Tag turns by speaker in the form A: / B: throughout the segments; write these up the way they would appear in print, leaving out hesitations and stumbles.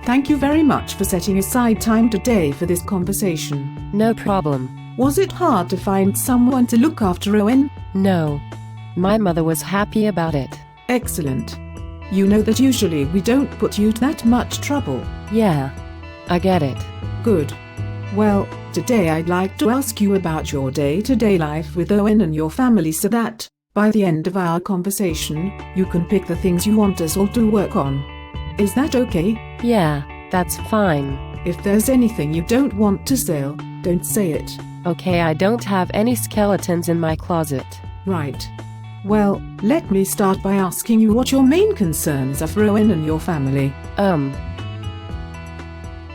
A: Thank you very much for setting aside time today for this conversation.
B: No problem.
A: Was it hard to find someone to look after Owen?
B: No. My mother was happy about it.
A: Excellent. You know that usually we don't put you to that much trouble.
B: Yeah. I get it.
A: Good. Well, today I'd like to ask you about your day-to-day life with Owen and your family so that, by the end of our conversation, you can pick the things you want us all to work on. Is that okay?
B: Yeah, that's fine.
A: If there's anything you don't want to say, don't say it.
B: Okay, I don't have any skeletons in my closet.
A: Right. Well, let me start by asking you what your main concerns are for Owen and your family.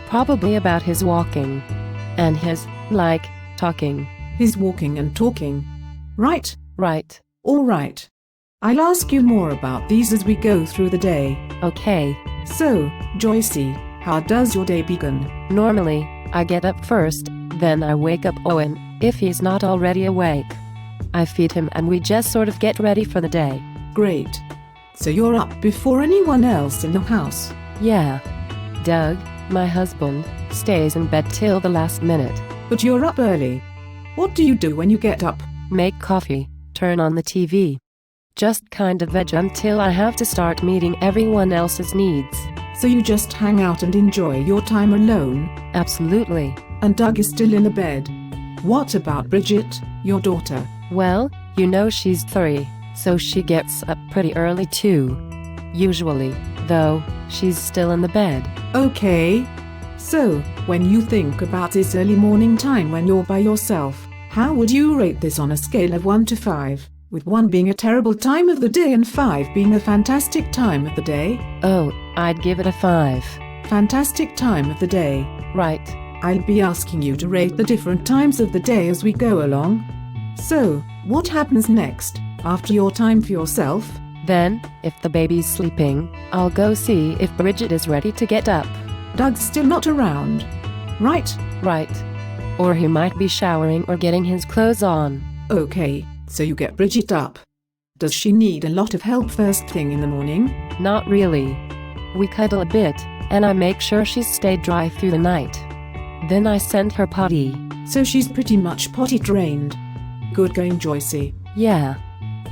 B: Probably about his walking. And his, talking.
A: His walking and talking. Right?
B: Right.
A: All right. I'll ask you more about these as we go through the day.
B: Okay.
A: So, Joycey, how does your day begin?
B: Normally, I get up first, then I wake up Owen, if he's not already awake. I feed him and we just sort of get ready for the day.
A: Great. So you're up before anyone else in the house?
B: Yeah. Doug, my husband, stays in bed till the last minute.
A: But you're up early. What do you do when you get up?
B: Make coffee, turn on the TV. Just kind of veg until I have to start meeting everyone else's needs.
A: So you just hang out and enjoy your time alone?
B: Absolutely.
A: And Doug is still in the bed. What about Bridget, your daughter?
B: Well, you know she's 3, so she gets up pretty early too. Usually, though, she's still in the bed.
A: Okay. So, when you think about this early morning time when you're by yourself, how would you rate this on a scale of 1 to 5? With 1 being a terrible time of the day and 5 being a fantastic time of the day?
B: Oh, I'd give it a 5.
A: Fantastic time of the day.
B: Right.
A: I'll be asking you to rate the different times of the day as we go along. So, what happens next, after your time for yourself?
B: Then, if the baby's sleeping, I'll go see if Bridget is ready to get up.
A: Doug's still not around. Right?
B: Right. Or he might be showering or getting his clothes on.
A: Okay, so you get Bridget up. Does she need a lot of help first thing in the morning?
B: Not really. We cuddle a bit, and I make sure she's stayed dry through the night. Then I send her potty.
A: So she's pretty much potty trained. Good going, Joycey.
B: Yeah.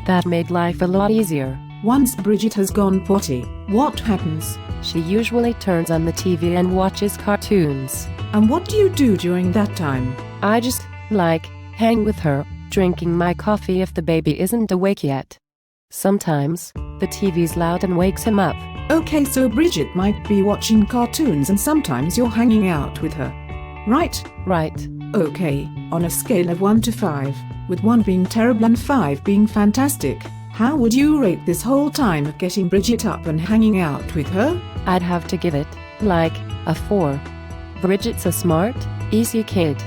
B: That made life a lot easier.
A: Once Bridget has gone potty, what happens?
B: She usually turns on the TV and watches cartoons.
A: And what do you do during that time?
B: I just, hang with her, drinking my coffee if the baby isn't awake yet. Sometimes, the TV's loud and wakes him up.
A: Okay, so Bridget might be watching cartoons and sometimes you're hanging out with her. Right?
B: Right.
A: Okay, on a scale of 1 to 5, with 1 being terrible and 5 being fantastic, how would you rate this whole time of getting Bridget up and hanging out with her?
B: I'd have to give it, a 4. Bridget's a smart, easy kid.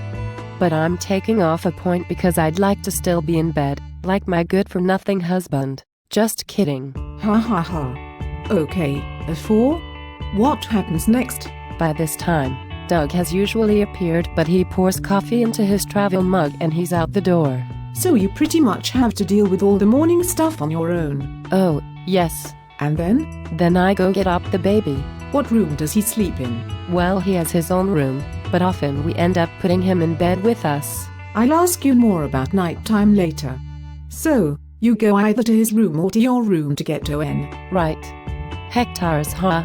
B: But I'm taking off a point because I'd like to still be in bed, like my good-for-nothing husband. Just kidding.
A: Ha ha ha. Okay, a 4? What happens next?
B: By this time, Doug has usually appeared, but he pours coffee into his travel mug and he's out the door.
A: So you pretty much have to deal with all the morning stuff on your own.
B: Oh, yes.
A: And then?
B: Then I go get up the baby.
A: What room does he sleep in?
B: Well, he has his own room, but often we end up putting him in bed with us.
A: I'll ask you more about nighttime later. So, you go either to his room or to your room to get Owen.
B: Right. Hectares, huh?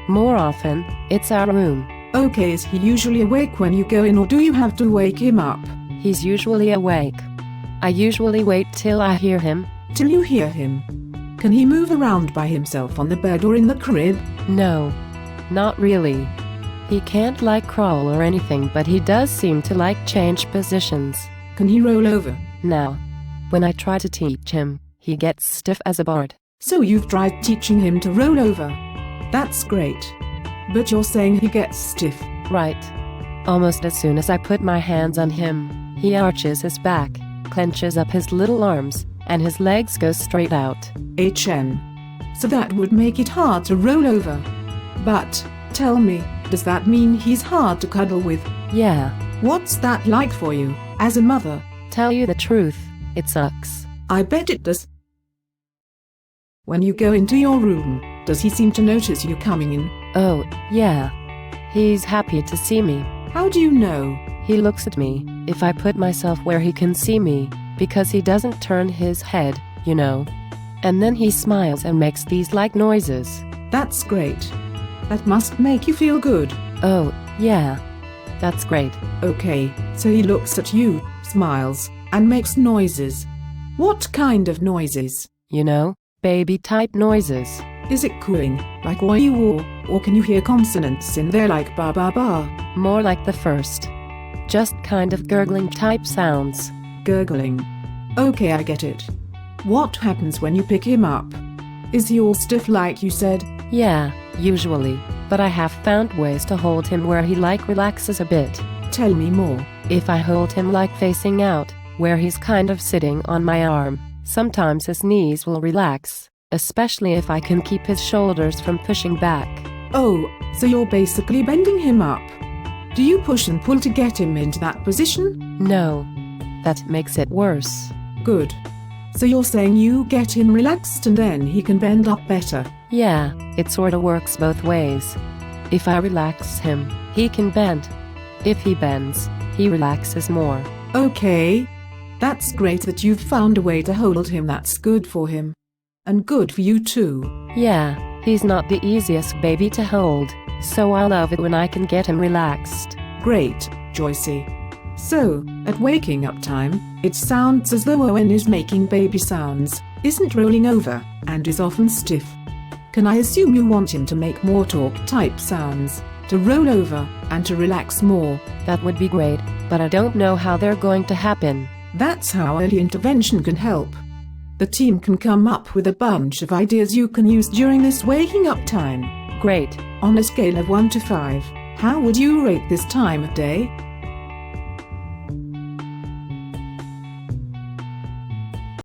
B: More often, it's our room.
A: Okay, is he usually awake when you go in or do you have to wake him up?
B: He's usually awake. I usually wait till I hear him.
A: Till you hear him? Can he move around by himself on the bed or in the crib?
B: No. Not really. He can't crawl or anything, but he does seem to change positions.
A: Can he roll over?
B: Now. When I try to teach him, he gets stiff as a board.
A: So you've tried teaching him to roll over? That's great. But you're saying he gets stiff?
B: Right. Almost as soon as I put my hands on him, he arches his back, clenches up his little arms, and his legs go straight out.
A: So that would make it hard to roll over. But, tell me, does that mean he's hard to cuddle with?
B: Yeah.
A: What's that like for you, as a mother?
B: Tell you the truth, it sucks.
A: I bet it does. When you go into your room, does he seem to notice you coming in?
B: Oh, yeah. He's happy to see me.
A: How do you know?
B: He looks at me, if I put myself where he can see me, because he doesn't turn his head, you know. And then he smiles and makes these like noises.
A: That's great. That must make you feel good.
B: Oh, yeah. That's great.
A: Okay, so he looks at you, smiles, and makes noises. What kind of noises?
B: You know, baby-type noises.
A: Is it cooing, like oi or can you hear consonants in there like ba ba ba?
B: More like the first. Just kind of gurgling type sounds.
A: Gurgling. Okay, I get it. What happens when you pick him up? Is he all stiff like you said?
B: Yeah, usually. But I have found ways to hold him where he like relaxes a bit.
A: Tell me more.
B: If I hold him like facing out, where he's kind of sitting on my arm, sometimes his knees will relax, especially if I can keep his shoulders from pushing back.
A: Oh, so you're basically bending him up. Do you push and pull to get him into that position?
B: No. That makes it worse.
A: Good. So you're saying you get him relaxed and then he can bend up better?
B: Yeah, it sorta works both ways. If I relax him, he can bend. If he bends, he relaxes more.
A: Okay. That's great that you've found a way to hold him that's good for him. And good for you too.
B: Yeah, he's not the easiest baby to hold, so I love it when I can get him relaxed.
A: Great, Joycey. So, at waking up time, it sounds as though Owen is making baby sounds, isn't rolling over, and is often stiff. Can I assume you want him to make more talk-type sounds, to roll over, and to relax more?
B: That would be great, but I don't know how they're going to happen.
A: That's how early intervention can help. The team can come up with a bunch of ideas you can use during this waking up time.
B: Great.
A: On a scale of 1 to 5, how would you rate this time of day?